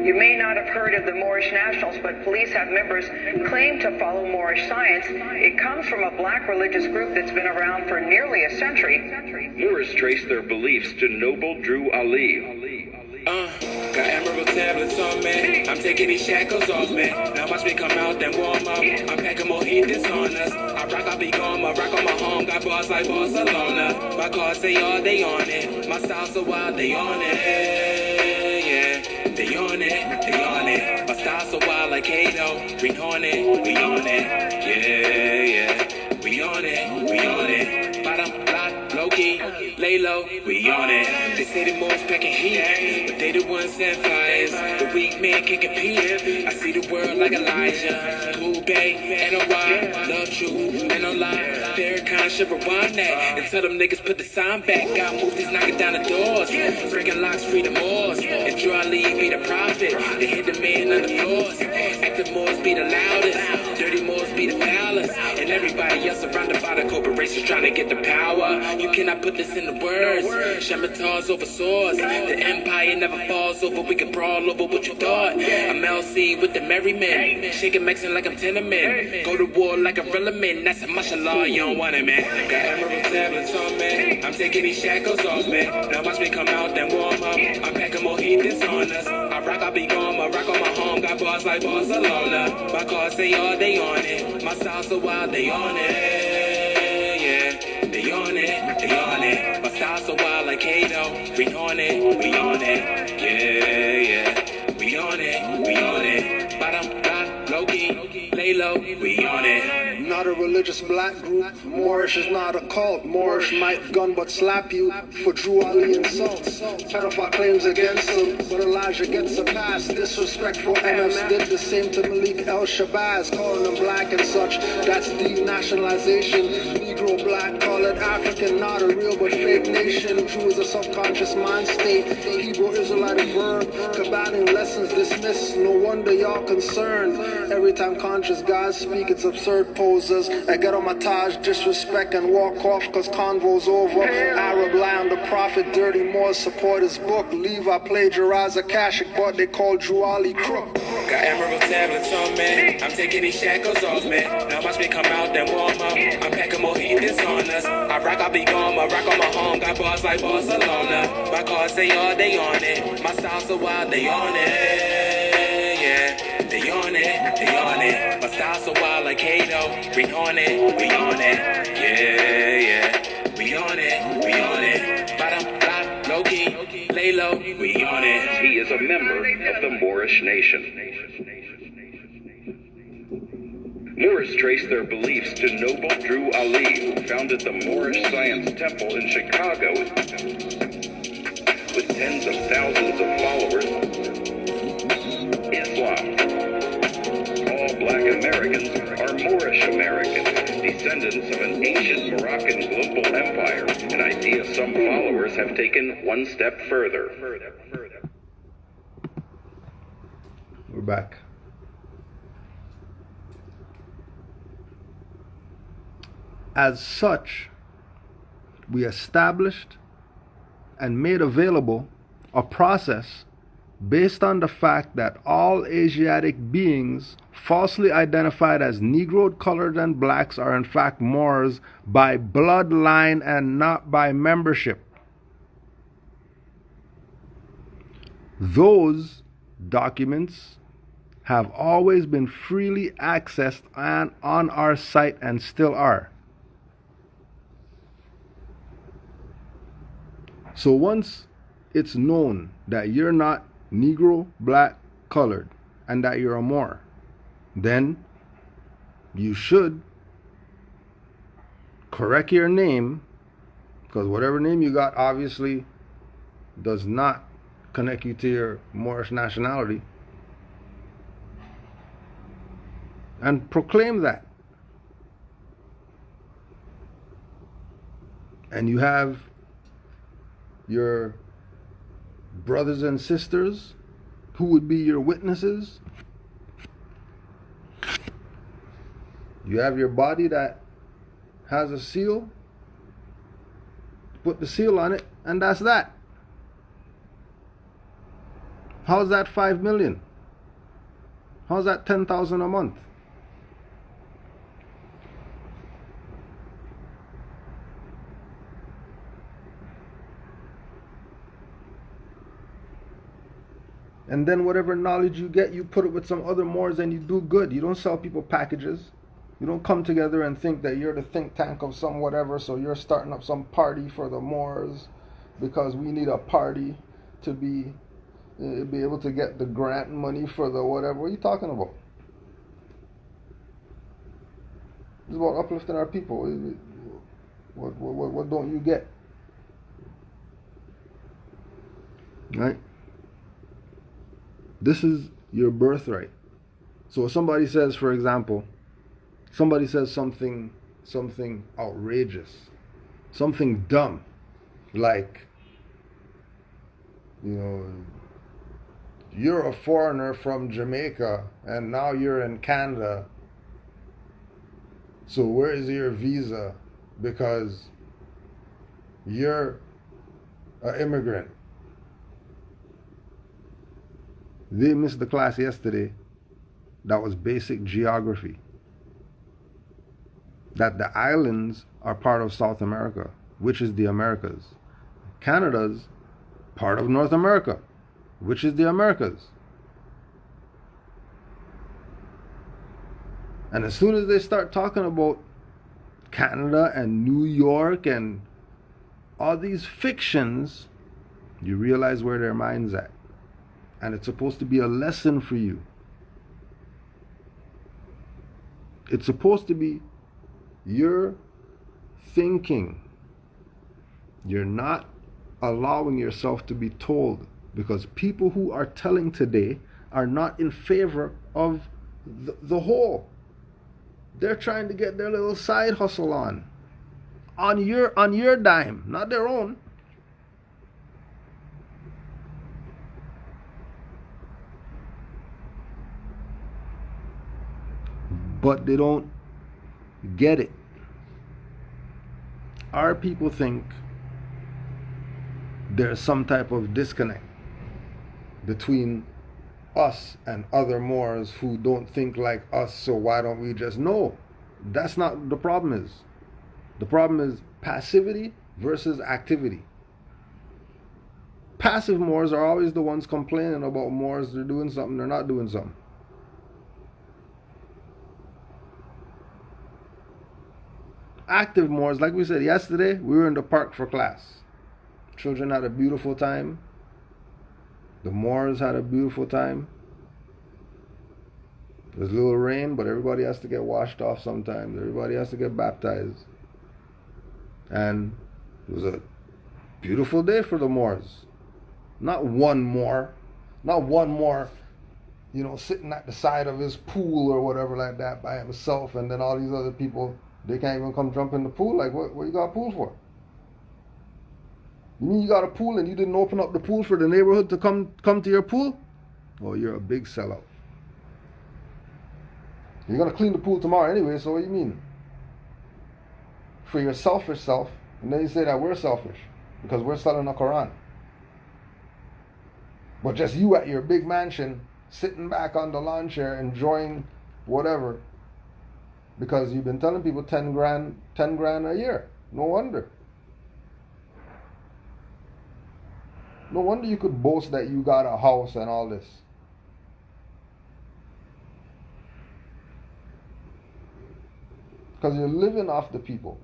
You may not have heard of the Moorish Nationals, but police have members claim to follow Moorish science. It comes from a black religious group that's been around for nearly a century. Moors trace their beliefs to noble Drew Ali. Got emerald tablets on me. I'm taking these shackles off me. Now watch me come out and warm up. I'm packing more heat this on us. I rock, I be gone, my rock on my home. Got bars like Barcelona. My cars say all they on it. My style so wild, they on it. Yeah, they on it, they on it. My style so wild like Kato. Green Hornet, we on it. Yeah, yeah, we on it, we on it. Bottom block, low key, lay low, we on it. They say the Moors packing heat, but they the ones that fires. The weak man can't compete. I see the world like Elijah. Cool Bay, N-O-Y, love truth, and no lie. Farrakhan should rewind that and tell them niggas put the sign back. Got movies knocking down the doors, breaking locks, free the Moors. And Drew Ali be the prophet. They hit the man on the floors. Active Moors be the loudest, dirty Moors be the foulest, and everybody else surrounded by the corporations trying to get the power. You cannot put this in the words. Shamatars over swords. The empire never falls over. We can brawl over what you thought. I'm LC with the merry men, shaking Mexican like I'm tenement. Go to war like a relevant. That's a mashallah, you don't want it, man. Got emerald tablets on me. I'm taking these shackles off me. Now watch me come out and warm up. I'm packing more heat this on us. I rock, I be gone, my rock on my home. Got bars like Barcelona. My cars say all they on it. My style so wild, they on it. Yeah, they on it, they on it. My style so wild like Kato. Green Hornet, we on it. Yeah, yeah, we on it, we on it. Bottom block, low key, lay low, we on it. Not a religious black group. Moorish is not a cult. Moorish might gun but slap you for Drew Ali insults. Pedophile claims against him, but Elijah gets a pass. Disrespectful MFs did the same to Malik El Shabazz, calling them black and such. That's denationalization. Negro black, call it African, not a real but fake nation. Drew is a subconscious mind state. Hebrew Israelite verb, combating lessons dismissed. No wonder y'all concerned. Every time conscious guys speak, it's absurd poses. I get on my Taj, disrespect and walk off cause convo's over. Arab lie on the prophet, dirty Moors support his book. Levi plagiarize Akashic, but they call Drew Ali crook. Got emerald tablets on me. I'm taking these shackles off me. Now watch me come out and warm up. I'm packing more heat this on us. I rock, I be gone, my rock on my home. Got bars like Barcelona. My cars say all they on it. My style so wild, they on it. Yeah, they on it, they on it. My style so wild like Kato. Green Hornet, we on it. Yeah, yeah, we on it, we on it. Bottom block, low key, lay low, we on it. He is a member of the Moorish nation. Moors trace their beliefs to noble Drew Ali, who founded the Moorish Science Temple in Chicago with tens of thousands of followers. Islam. All black Americans are Moorish Americans, descendants of an ancient Moroccan global empire, an idea some followers have taken one step further. We're back. As such, we established and made available a process based on the fact that all Asiatic beings falsely identified as Negro, colored, and blacks are in fact Moors by bloodline and not by membership. Those documents have always been freely accessed and on our site and still are. So once it's known that you're not Negro, black, colored, and that you're a Moor, then you should correct your name, because whatever name you got obviously does not connect you to your Moorish nationality, and proclaim that. And you have your brothers and sisters who would be your witnesses. You have your body that has a seal. Put the seal on it, and that's that. How's that 5 million? How's that 10,000 a month? And then whatever knowledge you get, you put it with some other Moors and you do good. You don't sell people packages. You don't come together and think that you're the think tank of some whatever, so you're starting up some party for the Moors because we need a party to be able to get the grant money for the whatever. What are you talking about? It's about uplifting our people. What don't you get? Right? This is your birthright. So if somebody says, for example, somebody says something outrageous, something dumb, like, you're a foreigner from Jamaica and now you're in Canada, so where is your visa because you're an immigrant. They missed the class yesterday that was basic geography. That the islands are part of South America, which is the Americas. Canada's part of North America, which is the Americas. And as soon as they start talking about Canada and New York and all these fictions, you realize where their mind's at. And it's supposed to be a lesson for you. It's supposed to be your thinking. You're not allowing yourself to be told, because people who are telling today are not in favor of the whole. They're trying to get their little side hustle on your dime, not their own. But they don't get it. Our people think there's some type of disconnect between us and other Moors who don't think like us, so why don't we just know? That's not what the problem is. The problem is passivity versus activity. Passive Moors are always the ones complaining about Moors. They're doing something, they're not doing something. Active Moors, like we said yesterday, we were in the park for class. Children had a beautiful time. The Moors had a beautiful time. There's a little rain, but everybody has to get washed off sometimes. Everybody has to get baptized. And it was a beautiful day for the Moors. Not one Moor, sitting at the side of his pool or whatever like that by himself, and then all these other people, they can't even come jump in the pool. Like, what you got a pool for? You mean you got a pool and you didn't open up the pool for the neighborhood to come to your pool? Oh, you're a big sellout. You're going to clean the pool tomorrow anyway, so what do you mean? For your selfish self, and then you say that we're selfish because we're selling the Quran. But just you at your big mansion, sitting back on the lawn chair, enjoying whatever, because you've been telling people 10 grand a year. No wonder. No wonder you could boast that you got a house and all this. Because you're living off the people.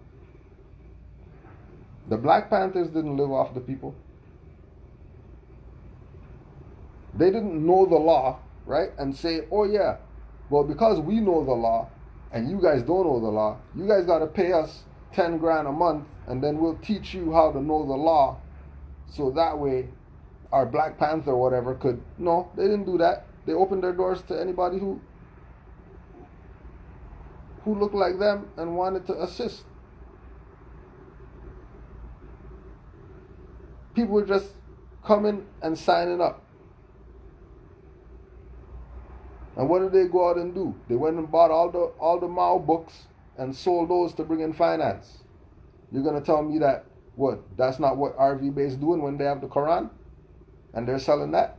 The Black Panthers didn't live off the people. They didn't know the law, right? And say, oh yeah, well, because we know the law and you guys don't know the law, you guys got to pay us 10 grand a month and then we'll teach you how to know the law, so that way our Black Panther or whatever could. No, they didn't do that. They opened their doors to anybody who looked like them and wanted to assist. People were just coming and signing up. And what did they go out and do? They went and bought all the Mao books and sold those to bring in finance. You're going to tell me that, what, that's not what RV Bay's doing when they have the Quran? And they're selling that?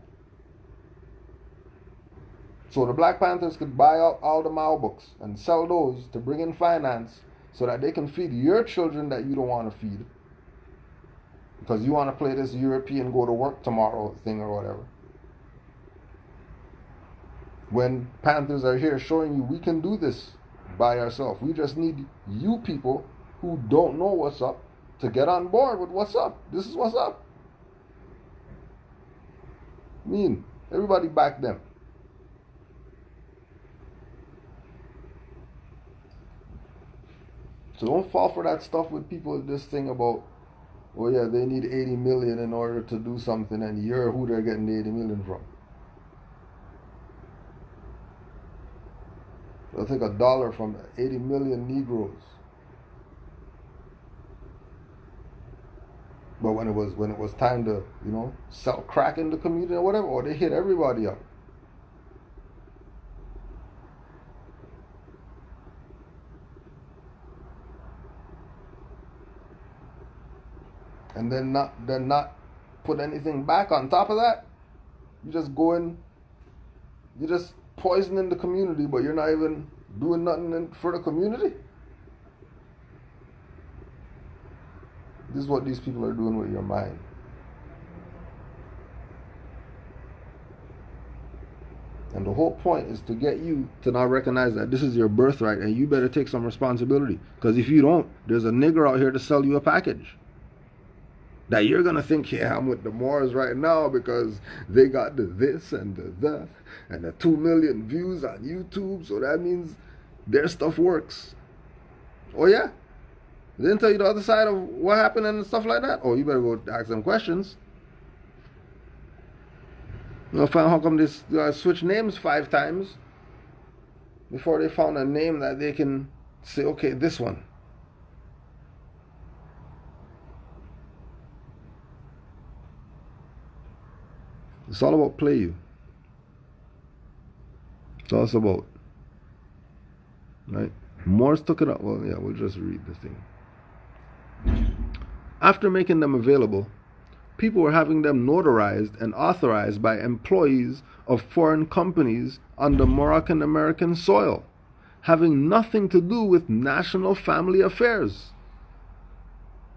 So the Black Panthers could buy out all the Mao books and sell those to bring in finance so that they can feed your children that you don't want to feed. Because you want to play this European go to work tomorrow thing or whatever. When Panthers are here showing you we can do this by ourselves. We just need you people who don't know what's up to get on board with what's up. This is what's up. I mean, everybody back them. So don't fall for that stuff with people, this thing about, oh yeah, they need 80 million in order to do something, and you're who they're getting the 80 million from. They'll take $1 from 80 million Negroes. But when it was time to, sell crack in the community or whatever, or they hit everybody up. And then not put anything back on top of that. You just go in, you're just poisoning the community, but you're not even doing nothing for the community. This is what these people are doing with your mind. And the whole point is to get you to now recognize that this is your birthright and you better take some responsibility. Because if you don't, there's a nigger out here to sell you a package. That you're going to think, yeah, I'm with the Moors right now because they got the this and the that and the 2 million views on YouTube. So that means their stuff works. Oh, yeah? They didn't tell you the other side of what happened and stuff like that? Oh, you better go ask them questions. Find how come they switch names 5 times before they found a name that they can say, okay, this one. It's all about play you. It's all it's about. Right? Morse took it up. Well, yeah, we'll just read the thing. After making them available, people were having them notarized and authorized by employees of foreign companies on the Moroccan American soil, having nothing to do with national family affairs.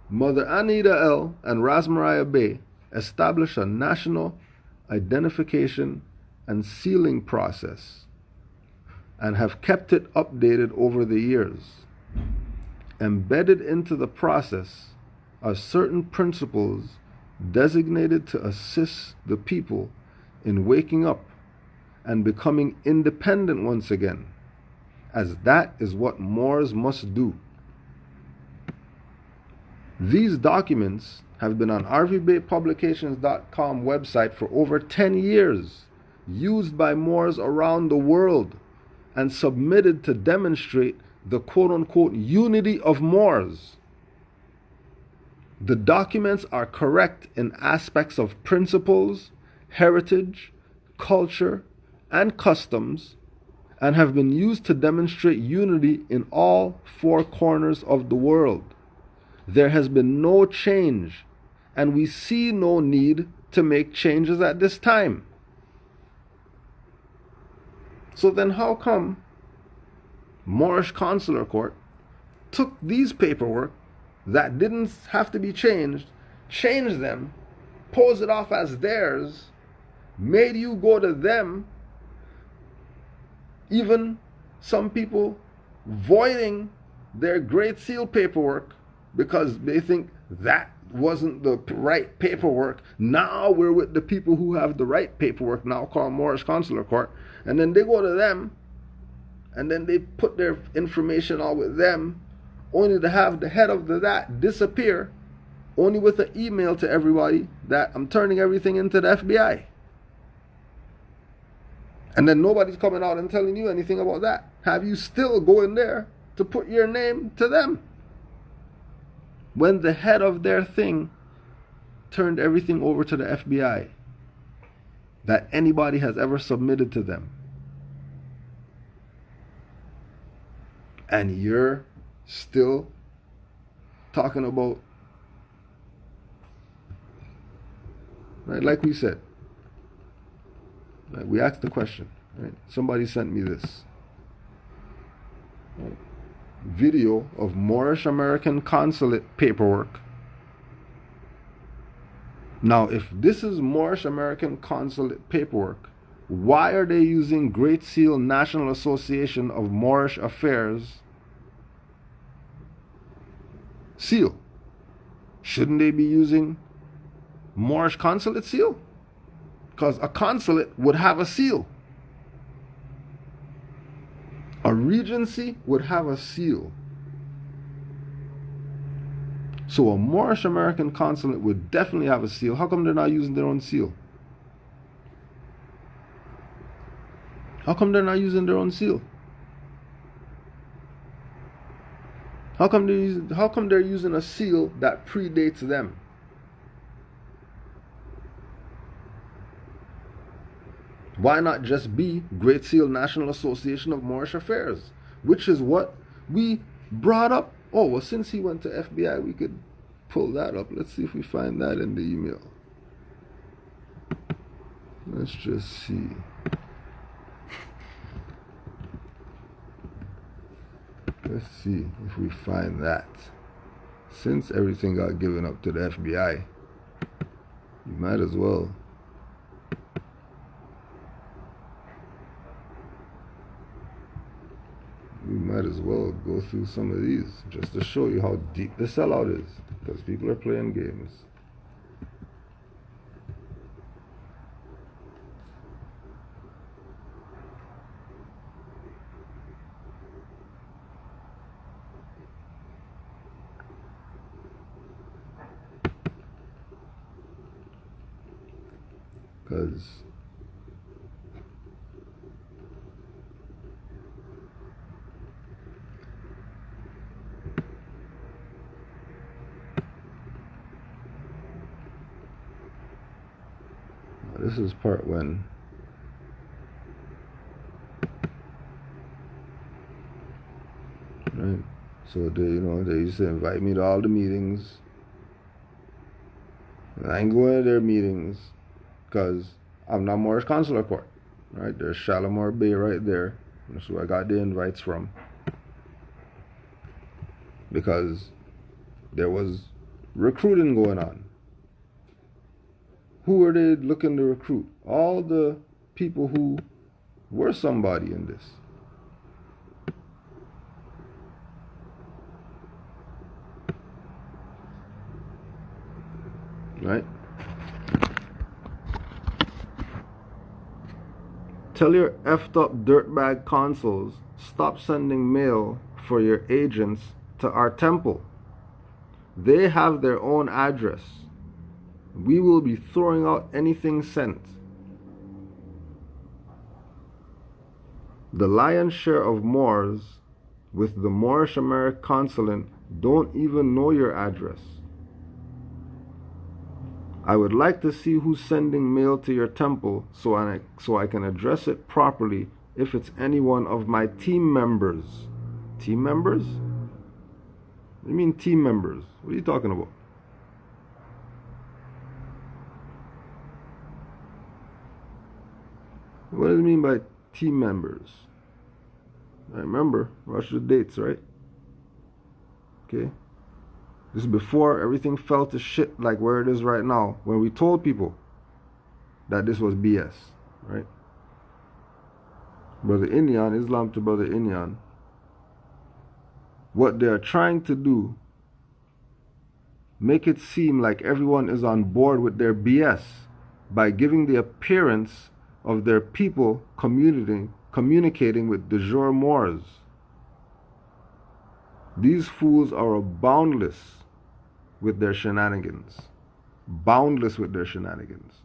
Mother Anita L. and Rasmariah Bey established a national identification and sealing process and have kept it updated over the years. Embedded into the process are certain principles designated to assist the people in waking up and becoming independent once again, as that is what Moors must do. These documents have been on rvbaypublications.com website for over 10 years, used by Moors around the world, and submitted to demonstrate the quote-unquote unity of Moors. The documents are correct in aspects of principles, heritage, culture, and customs, and have been used to demonstrate unity in all 4 corners of the world. There has been no change, and we see no need to make changes at this time. So then how come Moorish Consular Court took these paperwork that didn't have to be changed them, posed it off as theirs, made you go to them, even some people voiding their Great Seal paperwork because they think that wasn't the right paperwork. Now we're with the people who have the right paperwork, now called Moorish Consular Court, and then they go to them and then they put their information all with them, only to have the head of that disappear, only with an email to everybody that I'm turning everything into the FBI. And then nobody's coming out and telling you anything about that. Have you still going there to put your name to them? When the head of their thing turned everything over to the FBI that anybody has ever submitted to them. And you're still talking about, right, like we said, right, we asked the question, Right? Somebody sent me this. Right? Video of Moorish American consulate paperwork. Now, if this is Moorish American consulate paperwork, why are they using Great Seal National Association of Moorish Affairs seal? Shouldn't they be using Moorish consulate seal? Because a consulate would have a seal. A regency would have a seal. So a Moorish American consulate would definitely have a seal. How come they're not using their own seal? How come they're not using their own seal? How come they're using a seal that predates them? Why not just be Great Seal National Association of Moorish Affairs, which is what we brought up? Oh, well, since he went to FBI, we could pull that up. Let's see if we find that in the email. Let's just see. Let's see if we find that. Since everything got given up to the FBI, you might as well. We might as well go through some of these just to show you how deep the sellout is, because people are playing games. Because this is part when right, so they used to invite me to all the meetings, and I ain't going to their meetings because I'm not Moorish Consular Court, right? There's Shalimar Bay right there. That's where I got the invites from, because there was recruiting going on. Who were they looking to recruit? All the people who were somebody in this. Right? Tell your effed up dirtbag consuls, stop sending mail for your agents to our temple. They have their own address. We will be throwing out anything sent. The lion's share of Moors with the Moorish American consulate don't even know your address. I would like to see who's sending mail to your temple so I can address it properly if it's any one of my team members. Team members? What do you mean team members? What are you talking about? What does it mean by team members? I remember, rush the dates, right? Okay. This is before everything fell to shit like where it is right now, when we told people that this was BS, right? Brother Inyan, Islam to Brother Inyan, what they're trying to do, make it seem like everyone is on board with their BS by giving the appearance of their people communicating with de jure Moors. These fools are boundless with their shenanigans. Boundless with their shenanigans.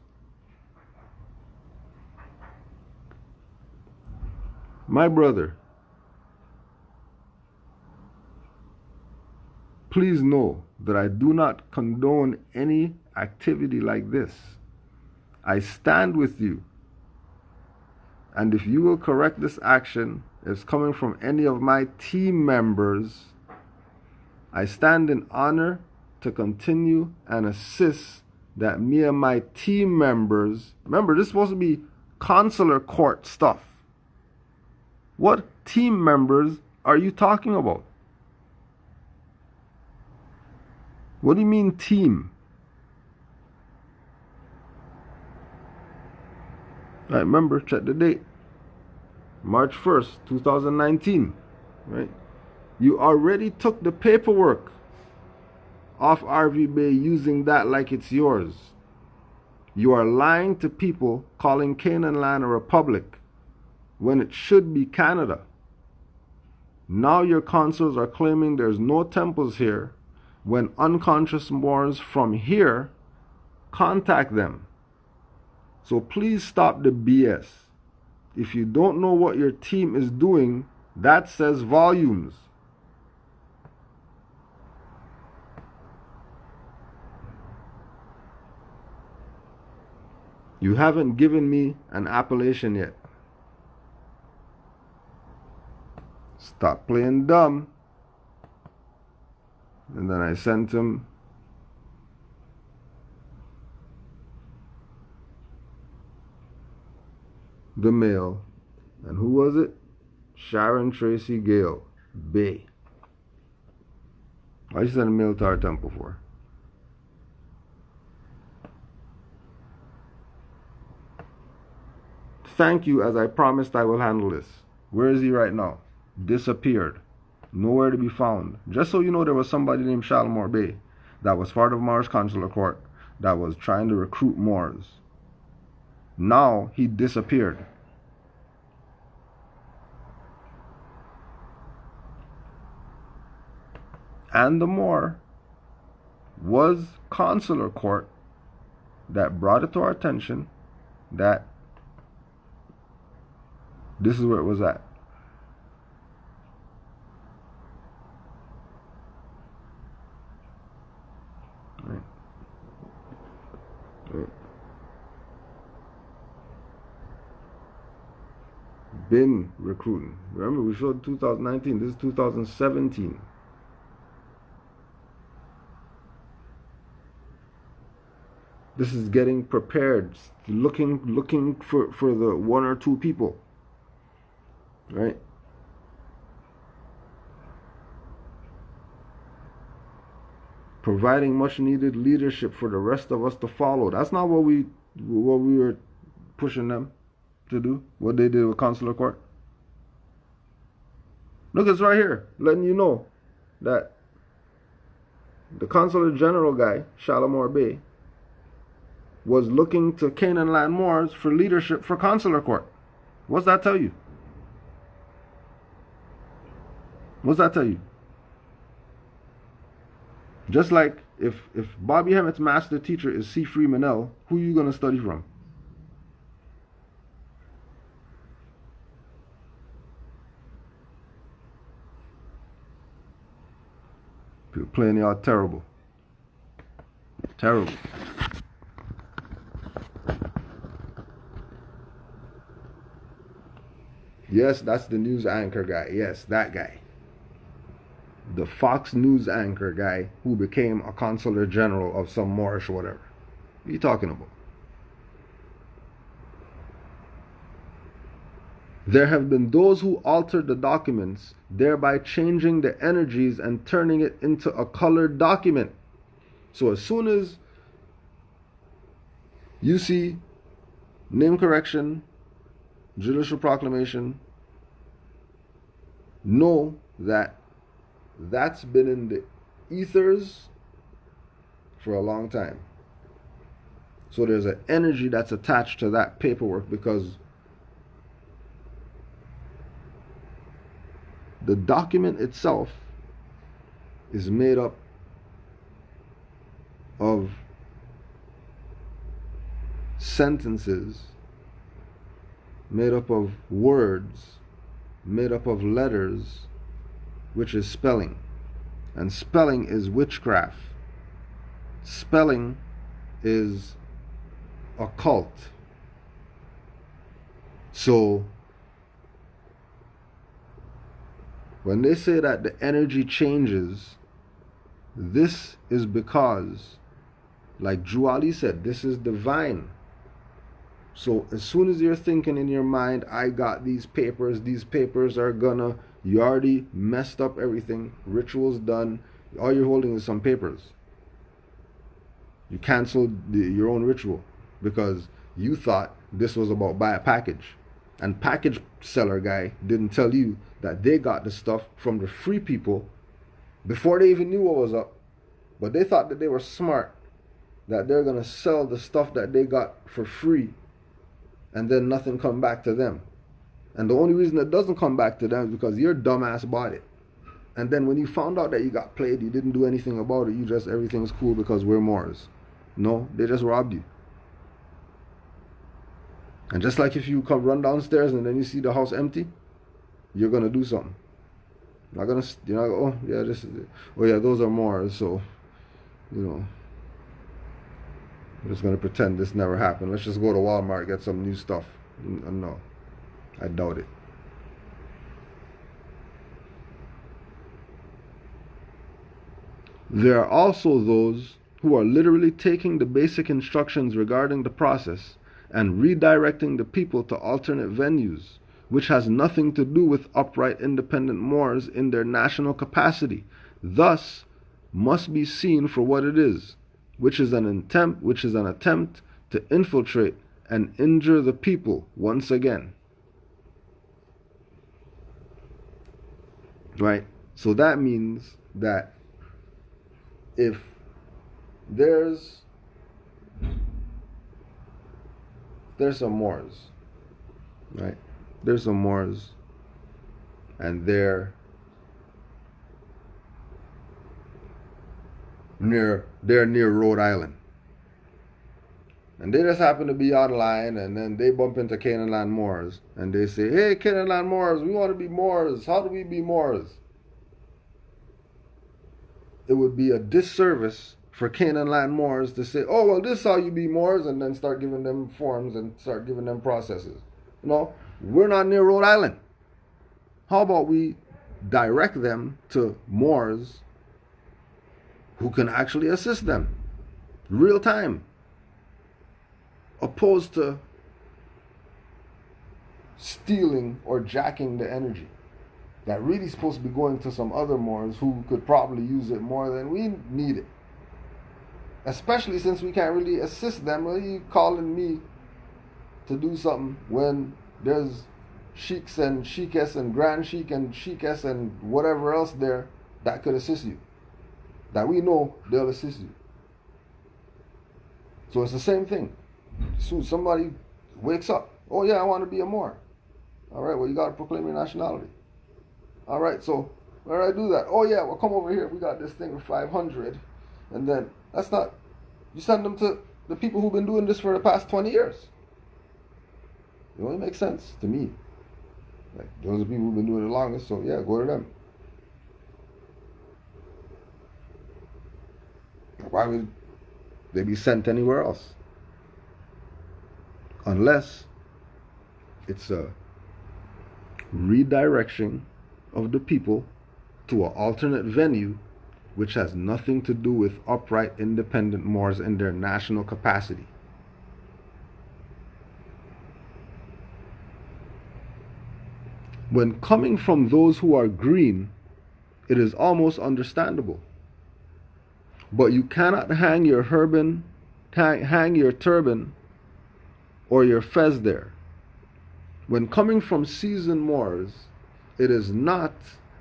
My brother, please know that I do not condone any activity like this. I stand with you. And if you will correct this action as coming from any of my team members, I stand in honor to continue and assist that me and my team members, remember this is supposed to be consular court stuff, What team members are you talking about? What do you mean team? I remember, check the date. March 1st, 2019. Right? You already took the paperwork off RV Bay using that like it's yours. You are lying to people calling Canaanland a republic when it should be Canada. Now your consuls are claiming there's no temples here when unconscious Moors from here contact them. So please stop the BS. If you don't know what your team is doing, that says volumes. You haven't given me an appellation yet. Stop playing dumb. And then I sent him the mail. And who was it? Sharon Tracy Gale Bay. Why you send a mail to our temple for? Thank you, as I promised I will handle this. Where is he right now? Disappeared. Nowhere to be found. Just so you know, there was somebody named Shalimar Bay that was part of Moorish Consular Court that was trying to recruit Moors. Now he disappeared. And the Moor was Consular Court that brought it to our attention that this is where it was at. Right. Right. Been recruiting. Remember, we showed 2019. This is 2017. This is getting prepared, looking for the one or two people. Right? Providing much needed leadership for the rest of us to follow. That's not what we were pushing them to do. What they did with Consular Court. Look, it's right here, letting you know that the Consular General guy, Shalimar Bay, was looking to Canaanland Moors for leadership for Consular Court. What's that tell you? What's that tell you? Just like if Bobby Hemmett's master teacher is C. Freeman L., who are you going to study from? People playing y'all terrible. Terrible. Yes, that's the news anchor guy. Yes, that guy. The Fox News anchor guy who became a consular general of some Moorish whatever. What are you talking about? There have been those who altered the documents, thereby changing the energies and turning it into a colored document. So as soon as you see name correction, judicial proclamation, know that that's been in the ethers for a long time. So there's an energy that's attached to that paperwork because the document itself is made up of sentences, made up of words, made up of letters, which is spelling. And spelling is witchcraft. Spelling is occult. So when they say that the energy changes, this is because, like Drew Ali said, this is divine. So as soon as you're thinking in your mind, I got these papers are gonna, you already messed up everything, ritual's done, all you're holding is some papers. You canceled your own ritual because you thought this was about buy a package. And package seller guy didn't tell you that they got the stuff from the free people before they even knew what was up. But they thought that they were smart, that they're going to sell the stuff that they got for free and then nothing come back to them. And the only reason it doesn't come back to them is because your dumbass bought it. And then when you found out that you got played, you didn't do anything about it. You just, everything's cool because we're Moors. No, they just robbed you. And just like if you come run downstairs and then you see the house empty, you're going to do something. You're not oh yeah, those are Moors, so, I'm just going to pretend this never happened. Let's just go to Walmart, get some new stuff. No, I doubt it. There are also those who are literally taking the basic instructions regarding the process and redirecting the people to alternate venues, which has nothing to do with upright independent Moors in their national capacity, thus must be seen for what it is, which is an attempt to infiltrate and injure the people once again. Right? So that means that if there's some Moors, right? There's some Moors, and they're near Rhode Island, and they just happen to be online, and then they bump into Canaanland Moors, and they say, "Hey, Canaanland Moors, we want to be Moors. How do we be Moors?" It would be a disservice for Canaanland Moors to say, "Oh, well, this is how you be Moors," and then start giving them forms and start giving them processes. No, we're not near Rhode Island. How about we direct them to Moors who can actually assist them real time, opposed to stealing or jacking the energy that really supposed to be going to some other Moors who could probably use it more than we need it. Especially since we can't really assist them. Are you calling me to do something when there's sheiks and sheikess and grand sheik and sheikess and whatever else there that could assist you, that we know they'll assist you? So it's the same thing. So somebody wakes up, "Oh yeah, I want to be a Moor." All right, well, you got to proclaim your nationality. All right, so where do I do that? "Oh yeah, well, come over here. We got this thing for 500. And then that's not, you send them to the people who've been doing this for the past 20 years. It only makes sense to me. Like, those are people who've been doing it the longest, so yeah, go to them. Why would they be sent anywhere else? Unless it's a redirection of the people to an alternate venue which has nothing to do with upright independent Moors in their national capacity. When coming from those who are green, it is almost understandable. But you cannot hang your turban or your fez there. When coming from seasoned Moors, it is not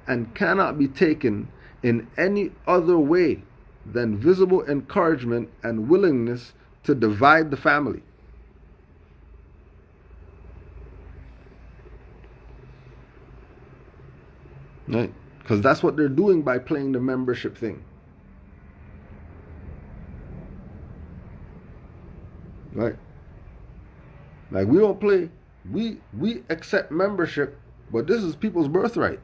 and cannot be taken in any other way than visible encouragement and willingness to divide the family. Right? Because that's what they're doing by playing the membership thing. Right? Like, we don't play, we accept membership, but this is people's birthright.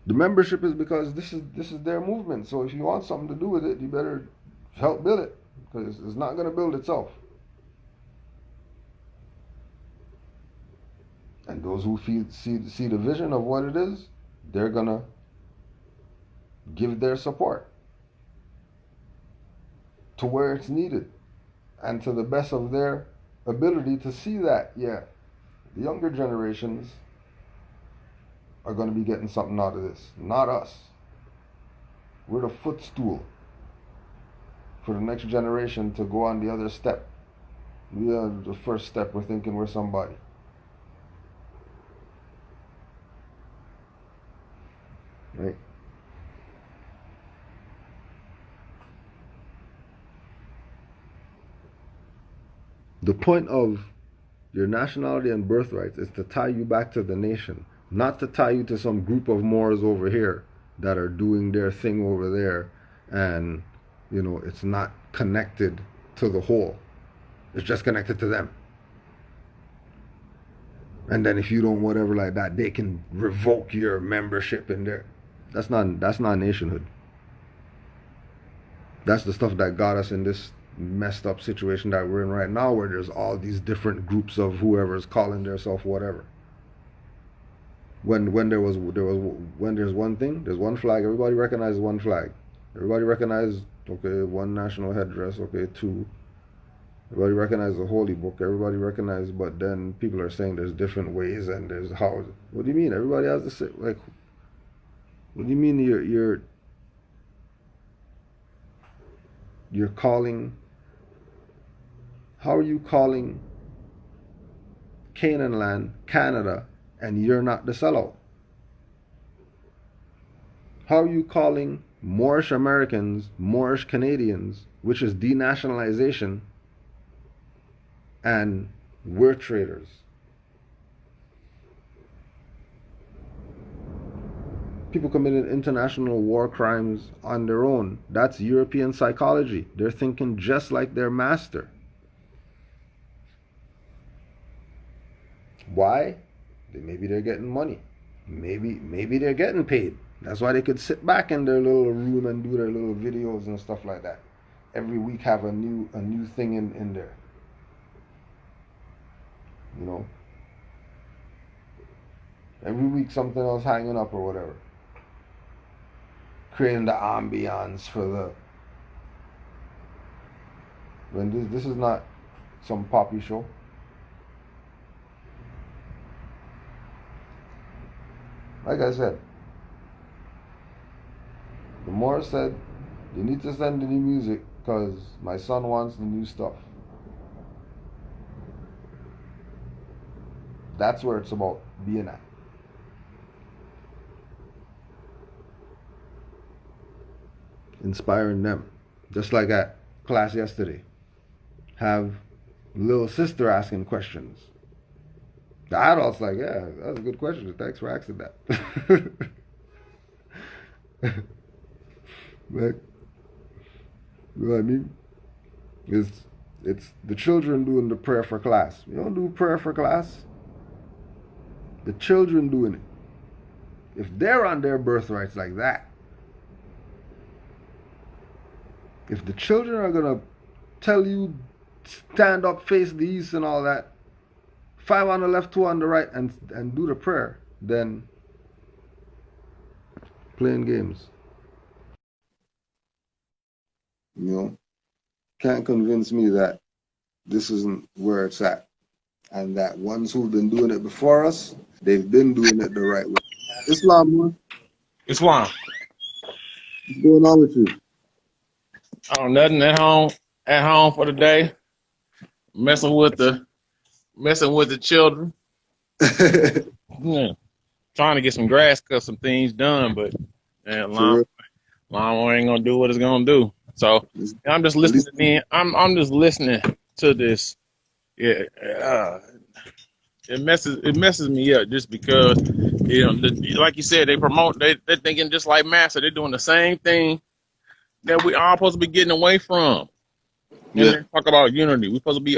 The membership is because this is their movement. So if you want something to do with it, you better help build it, because it's not going to build itself. And those who see the vision of what it is, they're going to give their support to where it's needed. and to the best of their ability to see that, yeah, the younger generations are going to be getting something out of this, not us. We're the footstool for the next generation to go on the other step. We are the first step. We're thinking we're somebody. Right? The point of your nationality and birthrights is to tie you back to the nation, not to tie you to some group of Moors over here that are doing their thing over there, and it's not connected to the whole. It's just connected to them. And then if you don't whatever like that, they can revoke your membership in there. That's not nationhood. That's the stuff that got us in this messed up situation that we're in right now, where there's all these different groups of whoever's calling themselves whatever. When there's one thing, there's one flag, everybody recognizes one flag. Everybody recognizes, okay, one national headdress, okay, two. Everybody recognizes the holy book, everybody recognizes, but then people are saying there's different ways and there's how. What do you mean? Everybody has to say, like, what do you mean you're calling, how are you calling Canaanland, Canada, and you're not the sellout? How are you calling Moorish Americans, Moorish Canadians, which is denationalization, and we're traitors? People committing international war crimes on their own. That's European psychology. They're thinking just like their master. Why? Maybe they're getting money. Maybe they're getting paid. That's why they could sit back in their little room and do their little videos and stuff like that. Every week have a new thing in there. Every week something else hanging up or whatever. Creating the ambiance for when this is not some poppy show. Like I said, the Moor said, you need to send the new music because my son wants the new stuff. That's where it's about being at. Inspiring them. Just like at class yesterday. Have little sister asking questions. The adult's like, yeah, that's a good question. Thanks for asking that. Like, you know what I mean? It's the children doing the prayer for class. You don't do prayer for class. The children doing it. If they're on their birthrights like that, if the children are going to tell you, stand up, face the east and all that, 5 on the left, 2 on the right, and do the prayer, then playing games. Can't convince me that this isn't where it's at. And that ones who've been doing it before us, they've been doing it the right way. Islam, man. Islam. What's going on with you? Oh, nothing at home for the day. Messing with the children. Yeah. Trying to get some grass cut, some things done, but lawnmower ain't gonna do what it's gonna do. So I'm just listening. I'm just listening to this. Yeah, it messes me up just because like you said, they're thinking just like Master. They're doing the same thing that we all supposed to be getting away from. And then talk about unity. We're supposed to be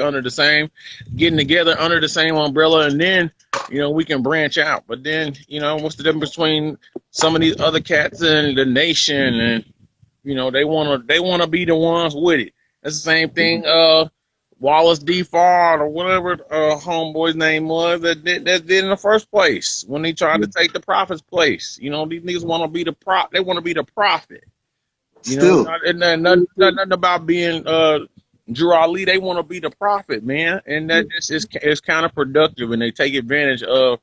getting together under the same umbrella, and then we can branch out. But then what's the difference between some of these other cats and the nation? And they wanna be the ones with it. That's the same thing. Wallace D. Fard or whatever homeboy's name was that did in the first place when they tried to take the prophet's place. These niggas want to be the They want to be the prophet. Nothing about being Drew Ali, they want to be the prophet, man, and that just is counterproductive, and they take advantage of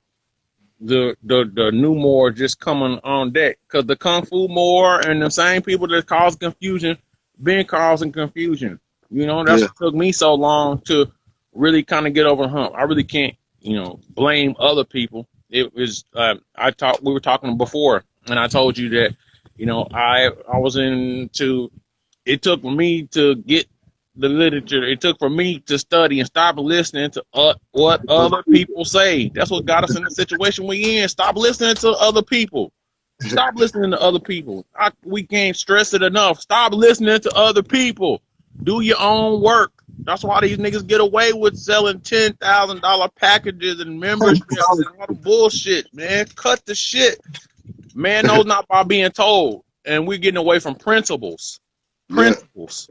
the new Moor just coming on deck, because the Kung Fu Moor and the same people that cause confusion been causing confusion. You know, that's what took me so long to really kind of get over the hump. I really can't, blame other people. It was we were talking before, and I told you that, I was into. It took for me to get the literature. It took for me to study and stop listening to what other people say. That's what got us in the situation we in. Stop listening to other people. Stop listening to other people. We can't stress it enough. Stop listening to other people. Do your own work. That's why these niggas get away with selling $10,000 packages and memberships and all the bullshit, man. Cut the shit. Man knows not by being told. And we're getting away from principles. Principles,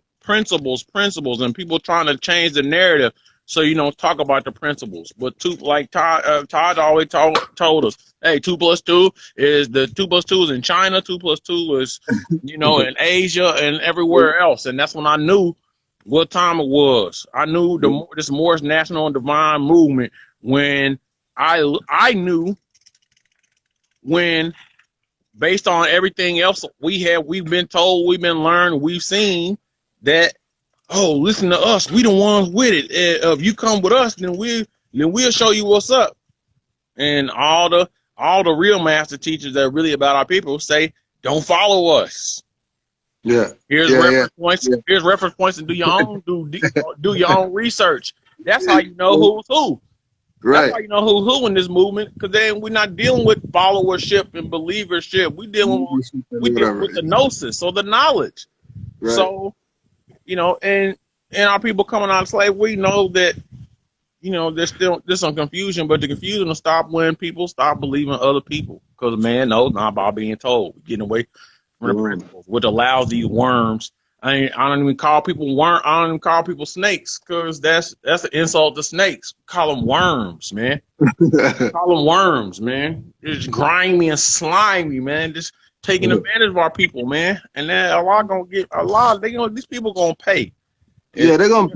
and people trying to change the narrative so talk about the principles. But Todd always told us, hey, 2 + 2 is the 2 + 2 is in China, 2 + 2 is in Asia and everywhere else, and that's when I knew what time it was. I knew this Moorish National and Divine Movement when I knew when. Based on everything else we've been told, we've been learned, we've seen that, listen to us, we the ones with it. If you come with us, then we'll show you what's up. And all the real master teachers that are really about our people say, don't follow us. Yeah. Here's reference points. Yeah. Here's reference points, and do your own do your own research. That's how you know who's who. Right. That's why you know who in this movement, because then we're not dealing with followership and believership. We're dealing with the gnosis, so the knowledge. Right. So, and our people coming out of slavery, we know that, there's some confusion, but the confusion will stop when people stop believing other people, because man knows not about being told. We're getting away from the principles, which allows these worms. I don't even call people I don't even call people snakes, because that's an insult to snakes. Call them worms, man. Call them worms, man. It's grimy and slimy, man. Just taking advantage of our people, man. And then these people gonna pay. Yeah, they're gonna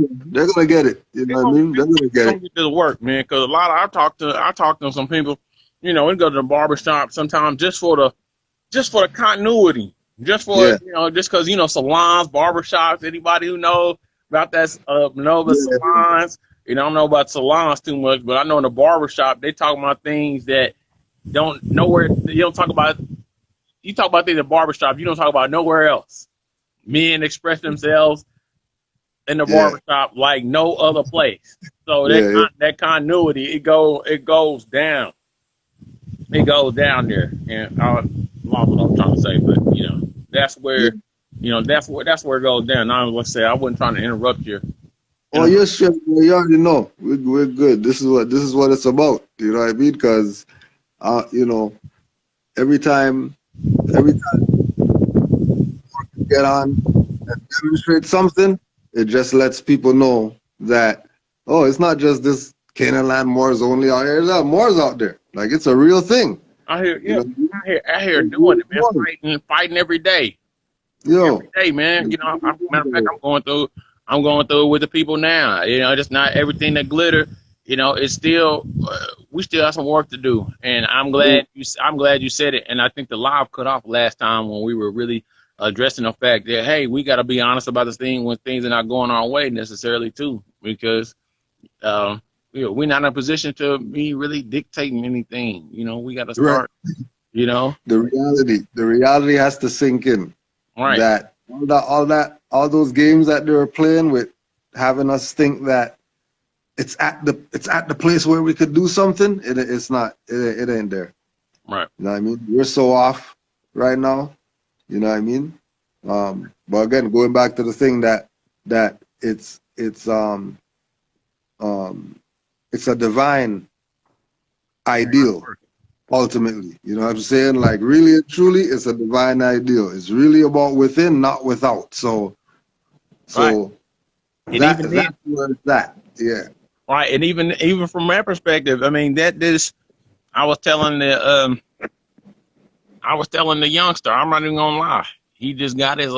get it. You know what I mean? They're gonna get this work, man. Because I talk to some people. We go to the barbershop sometimes just for the continuity. Just for, just because, salons, barbershops, anybody who knows about that, salons, I don't know about salons too much, but I know in the barbershop, they talk about things that you talk about things in the barbershop, you don't talk about nowhere else. Men express themselves in the barbershop like no other place. So that continuity, it goes down. It goes down there. And I lost what I'm trying to say, but, that's where, that's where it goes down. Now, let's say I wasn't trying to interrupt you. Oh, you're sure. You already know. We're good. This is what it's about. You know what I mean? Because, every time you get on and demonstrate something, it just lets people know that, it's not just this Canaanland Moors only out here. There's Moors out there. Like, it's a real thing. I hear doing it, man. Fighting every day. Every day, man. Matter of fact, I'm going through it with the people now. Just not everything that glitter. It's still we still have some work to do. And I'm glad you said it. And I think the live cut off last time when we were really addressing the fact that, hey, we got to be honest about this thing when things are not going our way necessarily too, because we're not in a position to be really dictating anything. We got to start. The reality has to sink in. Right. That all those games that they were playing with, having us think that it's at the place where we could do something. It's not. It ain't there. Right. You know what I mean? We're so off right now. You know what I mean? But again, going back to the thing that it's a divine ideal, ultimately. You know what I'm saying? Like, really and truly, it's a divine ideal. It's really about within, not without. So that's where it's at. Yeah. Right. And even from my perspective, I mean, I was telling the youngster, I'm not even gonna lie. He just got his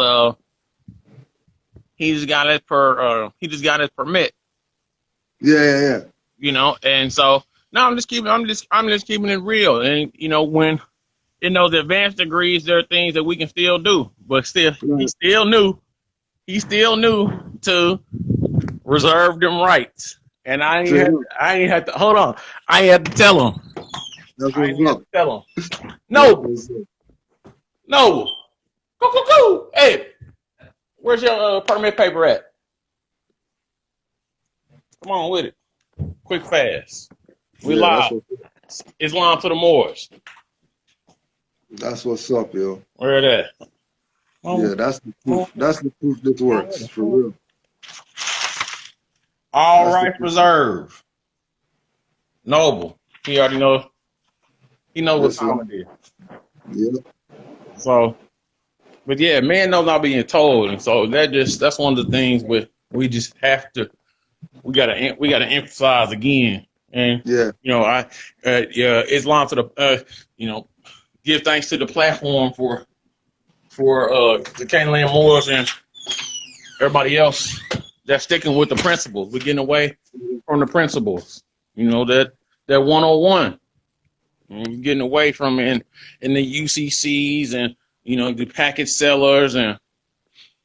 he just got his permit. Yeah. You know, and so no, I'm just keeping it real. And you know, when in those advanced degrees, there are things that we can still do, but still, he still knew to reserve them rights. And I ain't had to hold on. I ain't had to tell him. That's I ain't what's had up. to tell him. No. Go. Hey, where's your permit paper at? Come on with it. Quick, fast. We live. Islam to the Moors. That's what's up, yo. Where it at? Yeah, that's the proof. That's the proof that works, for real. All rights reserved. Noble. He already knows. He knows what time it is. Yeah. So, but yeah, man knows not being told, and so that's one of the things we just have to we gotta emphasize again. And Yeah. you know, Islam to the give thanks to the platform for the Canaanland Moors and everybody else that's sticking with the principles. We're getting away from the principles. You know, that 101. We're getting away from in the UCCs and you know the package sellers and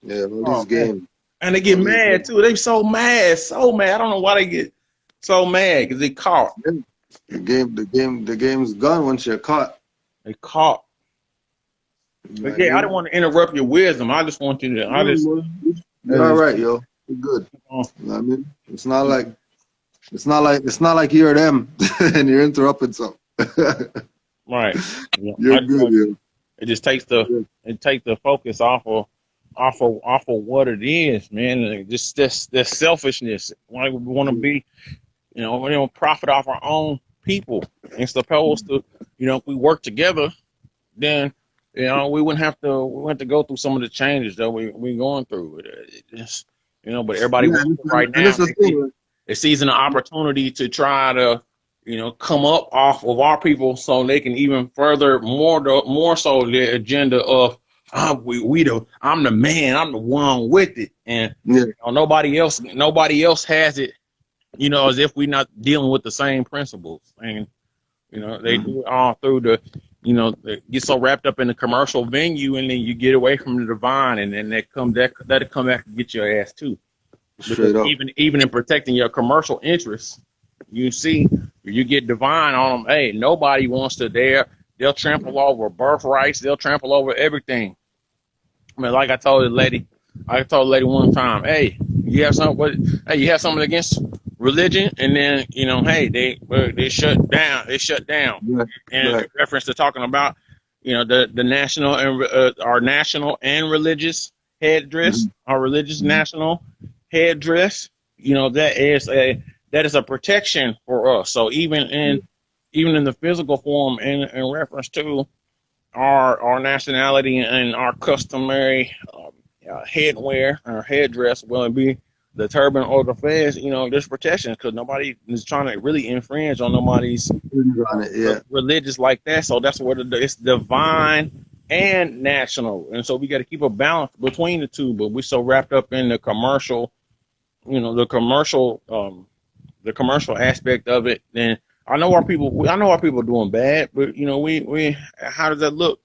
all these games. And they get mad too. They so mad. I don't know why they get so mad because they caught. The game's gone once you're caught. They caught. But yeah, I didn't want to interrupt your wisdom. I just want you to. You're all right, yo. You're good. You know what I mean, it's not like you're them and you're interrupting something. Right. You're good, yo. It just takes the focus off of what it is, man. Just this selfishness. Like we want to be, you know, we don't profit off our own people. And supposed to, you know, if we work together, then you know we wouldn't have to go through some of the changes that we're going through. Just, you know, but everybody wants it right now. It sees an opportunity to try to, you know, come up off of our people so they can even further more so the agenda of I'm the man, I'm the one with it, and you know, nobody else has it, you know, as if we're not dealing with the same principles. And you know, they do it all through the, you know, they get so wrapped up in the commercial venue, and then you get away from the divine, and then that'll come back and get your ass too. Straight up. Even in protecting your commercial interests, you see, you get divine on them. Hey, nobody wants to dare. They'll trample over birthrights. They'll trample over everything. I mean, like I told the lady one time, hey, you have something against religion, and then you know, hey, they shut down. In reference to talking about, you know, the national and our national and religious headdress, our religious national headdress. You know, that is a protection for us. So even in the physical form, in reference to our nationality and our customary headwear or headdress, whether it be the turban or the fez, you know, there's protection because nobody is trying to really infringe on nobody's religious like that. So that's what it's divine and national, and so we got to keep a balance between the two. But we're so wrapped up in the commercial, you know, the commercial aspect of it. Then I know our people doing bad, but you know, we how does that look?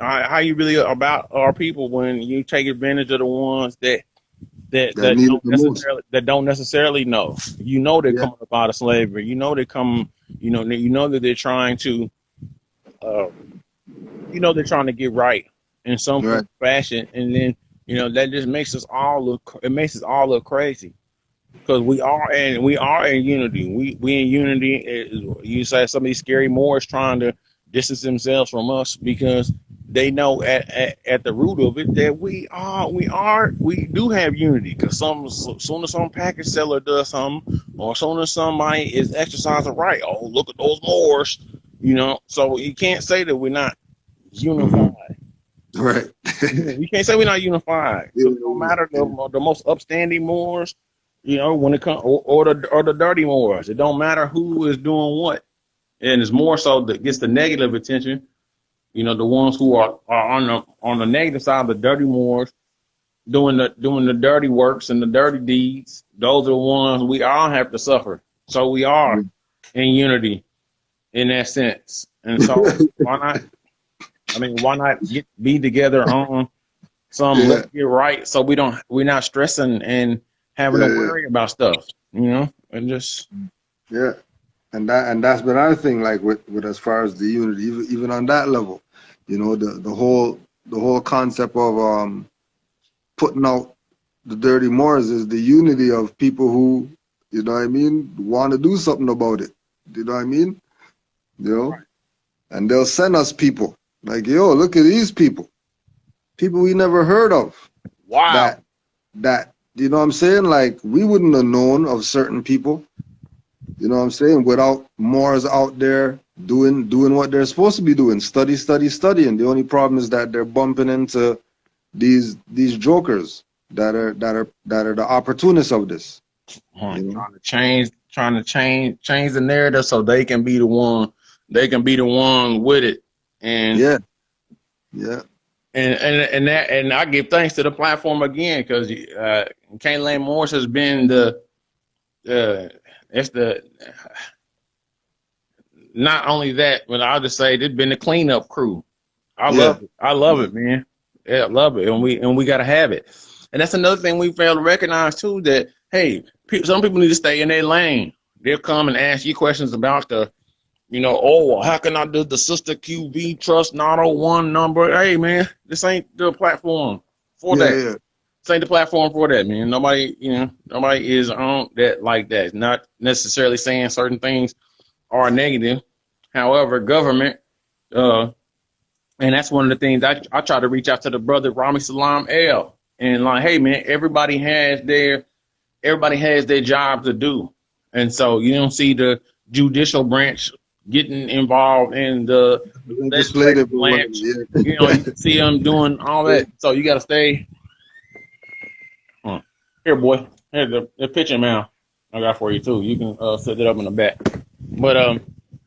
How you really about our people when you take advantage of the ones that don't necessarily know? You know they're coming up out of slavery. You know they come. You know that they're trying to. They're trying to get right in some fashion, and then you know that just makes us all look crazy. Because we are in unity. We in unity. You say some of these scary Moors trying to distance themselves from us because they know at the root of it that we do have unity. Because soon as some package seller does something, or soon as somebody is exercising right, oh look at those Moors, you know. So you can't say that we're not unified. Right. You can't say we're not unified. So no matter the most upstanding Moors. You know, when it comes or the dirty Moors, it don't matter who is doing what, and it's more so that gets the negative attention. You know, the ones who are on the negative side, the dirty Moors, doing the dirty works and the dirty deeds. Those are the ones we all have to suffer. So we are in unity in that sense. And so why not? I mean, why not be together on some let's get right, so we're not stressing and having to worry about stuff, and just and that's another thing, like with as far as the unity, even on that level, the whole concept of putting out the dirty Moors is the unity of people who, want to do something about it. You know what I mean? Right. And they'll send us people like, yo, look at these people we never heard of. Wow. That you know what I'm saying? Like, we wouldn't have known of certain people, you know what I'm saying, without Moors out there doing what they're supposed to be doing, studying. The only problem is that they're bumping into these jokers that are the opportunists of this. Trying to change the narrative so they can be the one with it. And And I give thanks to the platform again, because Canaanland Moorish has been not only that, but I'll just say it's been the cleanup crew. I love it, man. Yeah, I love it, and we gotta have it. And that's another thing we fail to recognize too, that hey, some people need to stay in their lane. They'll come and ask you questions about how can I do the Sister QV Trust 901 number? Hey, man, this ain't the platform for that. Yeah. This ain't the platform for that, man. Nobody is on that like that. Not necessarily saying certain things are negative. However, government, and that's one of the things I try to reach out to the brother Rami Salam L. And like, hey, man, everybody has their job to do. And so you don't see the judicial branch getting involved in the legislative branch. You can see them doing all that. So you got to stay. Here, boy. Here's the pitching mound I got for you too. You can set it up in the back. But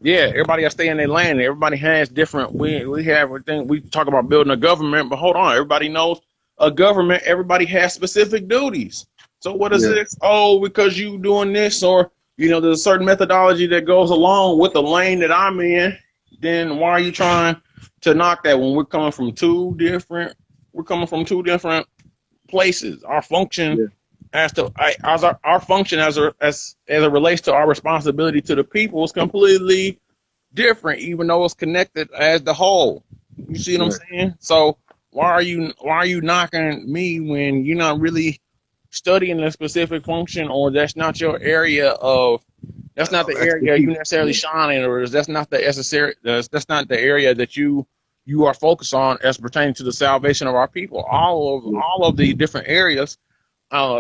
everybody got to stay in their lane. Everybody has different. We have everything. We talk about building a government, but hold on. Everybody knows a government. Everybody has specific duties. So what is this? Oh, because you doing this, or there's a certain methodology that goes along with the lane that I'm in. Then why are you trying to knock that when we're coming from two different places? Our function our function as it relates to our responsibility to the people is completely different, even though it's connected as the whole. You see what I'm saying? So why are you knocking me when you're not really studying a specific function, or that's not your area that's not the area you necessarily shine in, or that's not the area that you are focused on as pertaining to the salvation of our people. All of the different areas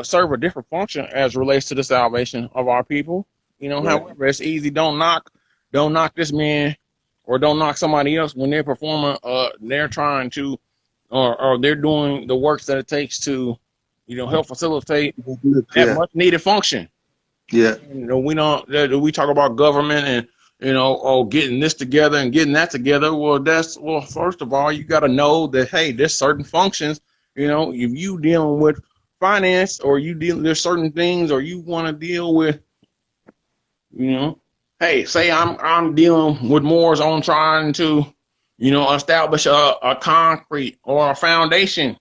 serve a different function as relates to the salvation of our people. However, it's easy. Don't knock this man, or don't knock somebody else when they're performing. They're trying to, or they're doing the works that it takes to help facilitate that much needed function. Yeah. We talk about government and, getting this together and getting that together. Well, first of all, you got to know that, hey, there's certain functions, if you dealing with finance, or there's certain things, or you want to deal with, hey, say I'm dealing with Moors on trying to, establish a concrete or a foundation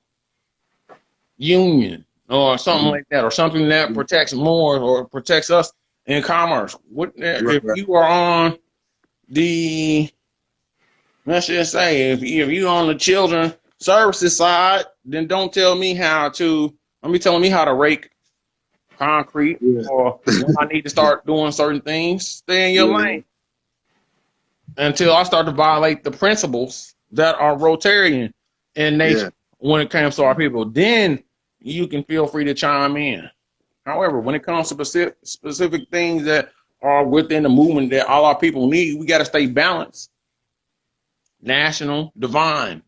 union or something like that, or something that protects more or protects us in commerce. If you are on let's just say, if you're on the children services side, then don't tell me how to rake concrete, or when I need to start doing certain things. Stay in your lane until I start to violate the principles that are Rotarian in nature when it comes to our people. Then you can feel free to chime in. However, when it comes to specific things that are within the movement that all our people need, we got to stay balanced. National, divine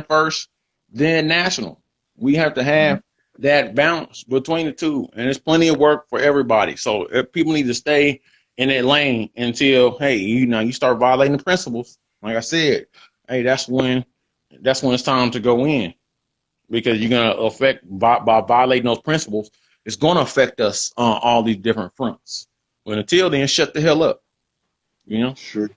first, then national. We have to have that balance between the two, and there's plenty of work for everybody. So if people need to stay in that lane until, hey, you start violating the principles. Like I said, hey, that's when it's time to go in. because you're gonna affect by violating those principles. It's gonna affect us on all these different fronts. But until then, shut the hell up. You know. Sure.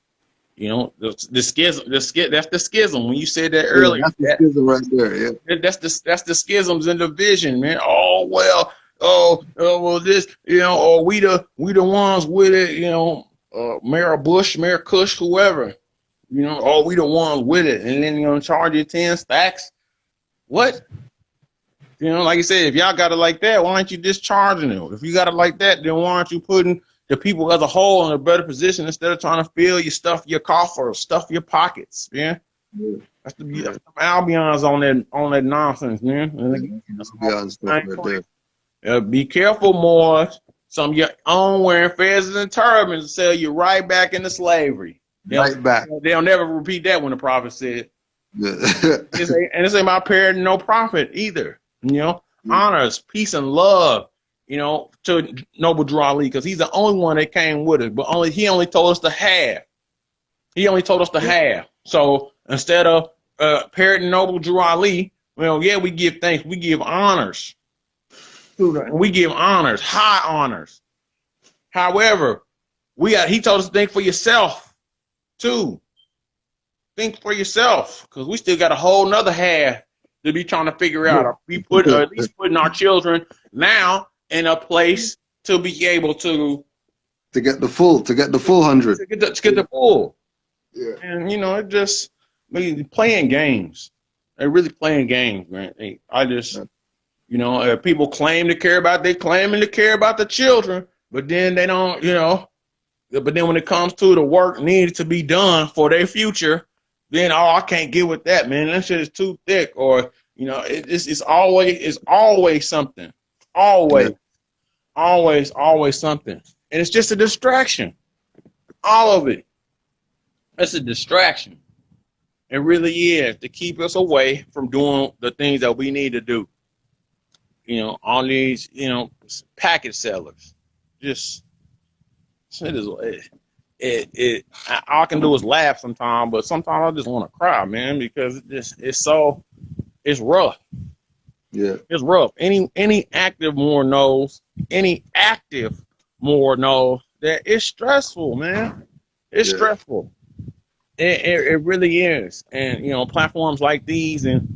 You know, the schism. That's the schism. When you said that Yeah, earlier, that's the schism right there. Yeah. that's the schisms and division, man. Oh well, well this, you know, or we the ones with it, you know, Mayor Bush, Mayor Cush, whoever, you know, oh we the ones with it, and then you're gonna charge you 10 stacks. What? You know, like you said, if y'all got it like that, why aren't you discharging it? If you got it like that, then why aren't you putting the people as a whole in a better position instead of trying to fill your stuff, your coffers, stuff your pockets, man? Yeah. That's the Albion's on that nonsense, man. Be careful, more. Some of your own wearing feathers and turbans will sell you right back into slavery. They'll never repeat that when the prophet said. Yeah. This ain't my parent, no prophet either. You know, honors, peace, and love. You know, to Noble Drew Ali, because he's the only one that came with it. But he only told us to have. He only told us to have. So instead of parroting Noble Drew Ali, well, yeah, we give thanks. We give honors. We give honors, high honors. However, he told us to think for yourself, too. Think for yourself, because we still got a whole nother half to be trying to figure out. We at least putting our children now in a place to be able to get the full 100. To get the full. Yeah. And you know, it just playing games. They're really playing games, man. You know, people claiming to care about the children, but then they don't, you know, but then when it comes to the work needed to be done for their future, then I can't get with that, man. That shit is too thick, or you know, it's always something. Always something. And it's just a distraction. All of it. It's a distraction. It really is, to keep us away from doing the things that we need to do. You know, on these, you know, package sellers. Just, all I can do is laugh sometimes, but sometimes I just want to cry, man, because it's rough. Yeah, it's rough. Any active Moor knows that it's stressful, man. It's stressful. It really is. And you know, platforms like these, and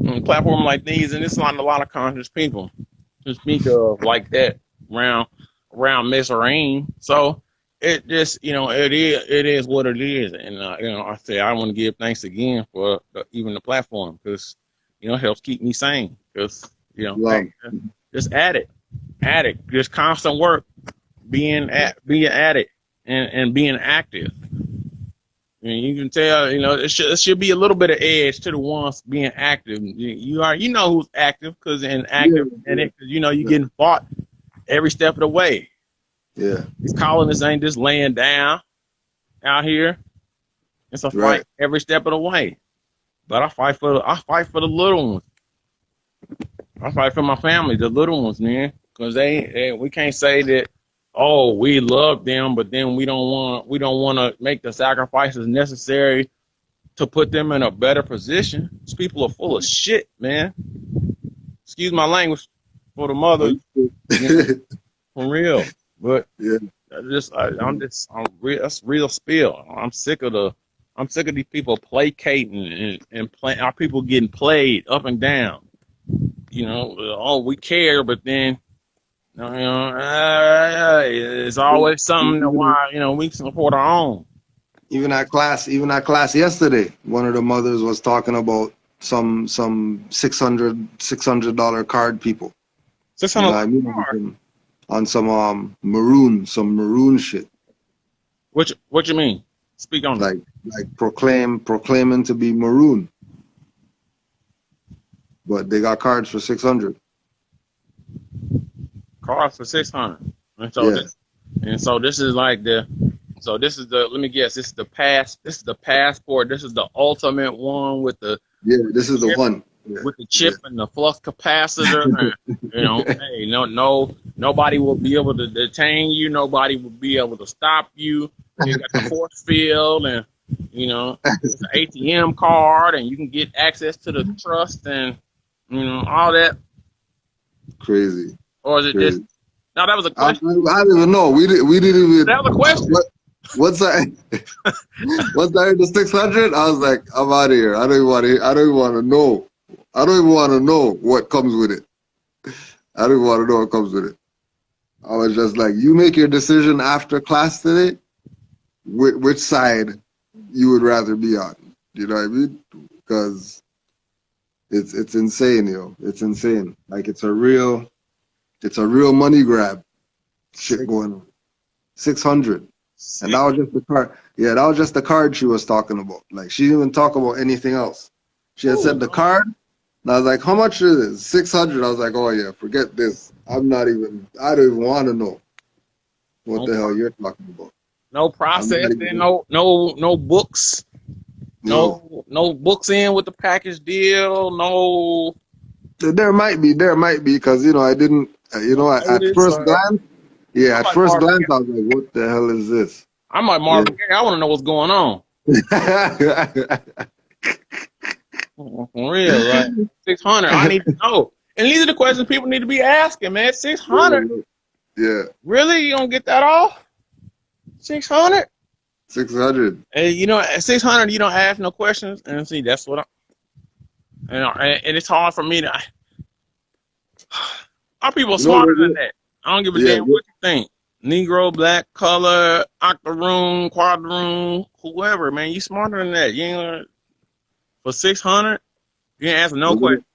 it's not a lot of conscious people to speak of like that around Miss Rain. So it just, you know, it is what it is. And you know, I want to give thanks again for even the platform, because you know, it helps keep me sane. Because, you know, just at it, just constant work, being at it, and being active. I mean, you can tell, you know, it should be a little bit of edge to the ones being active. You know who's active, because you know you're getting fought every step of the way. Yeah, these colonists ain't just laying down out here. It's a fight every step of the way. But I fight for the little ones. I fight for my family, the little ones, man, because we can't say that, oh, we love them, but then we don't want to make the sacrifices necessary to put them in a better position. These people are full of shit, man. Excuse my language for the mother, you know, for real. But yeah, that's real spill. I'm sick of these people placating and our people getting played up and down. You know, oh, we care, but then, you know, it's always something that why, you know, we can support our own. Even at class yesterday, one of the mothers was talking about some $600 card people. $600 on some maroon shit. What you mean? Speak on like proclaiming to be maroon. But they got cards for 600. Cards for 600. And so this is like let me guess, this is the passport. This is the ultimate one with the this is the one. Yeah. With the chip and the flux capacitor, and, you know, hey, nobody will be able to detain you. Nobody will be able to stop you. You got the force field, and you know, it's an ATM card, and you can get access to the trust, and You know, all that. Crazy. Or is it just? Crazy. No, that was a I question. don't even know. We didn't even. That was a question. Once I heard the 600, I was like, I'm out of here. I don't even want to know. I don't even want to know what comes with it. I don't even want to know what comes with it. I was just like, you make your decision after class today, which side you would rather be on. You know what I mean? Because it's insane, yo. It's insane. Like it's a real money grab shit going on. 600. And that was just the card. Yeah, that was just the card she was talking about. Like she didn't even talk about anything else. She had said the card, and I was like, how much is it? 600. I was like, oh yeah, forget this. I don't even want to know what the hell you're talking about. No processing, no books. No books in with the package deal. No. There might be, because I didn't, at first glance, at first glance, I was like, what the hell is this? I'm like Marvin Gaye. I want to know what's going on. For real, right? 600. I need to know. And these are the questions people need to be asking, man. 600. Yeah. Really? You don't get that off? 600? 600. And at 600, you don't ask no questions. And see, that's what and it's hard for me to. Our people are smarter than that. I don't give a damn what you think. Negro, black, color, octoroon, quadroon, whoever, man, you smarter than that. You ain't for 600, you ain't asking no questions.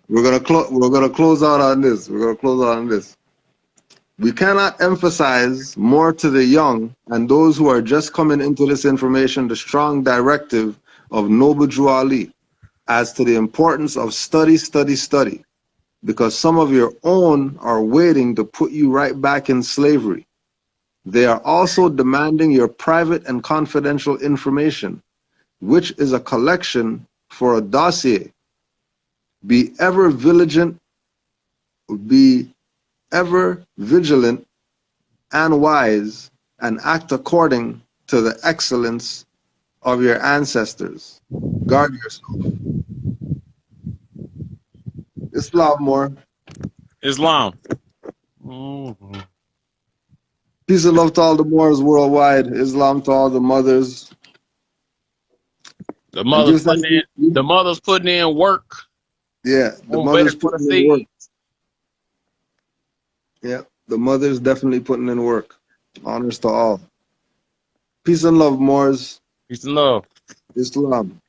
We're gonna close out on this. We cannot emphasize more to the young and those who are just coming into this information the strong directive of Noble Drew Ali as to the importance of study, because some of your own are waiting to put you right back in slavery. They are also demanding your private and confidential information, which is a collection for a dossier. Be ever vigilant and wise, and act according to the excellence of your ancestors. Guard yourself. Islam more. Islam. Mm-hmm. Peace and love to all the Moors worldwide. Islam to all the mothers. The mothers putting in work. Yeah, the mothers putting in work. Yeah, the mothers definitely putting in work. Honors to all. Peace and love, Moors. Peace and love. Islam.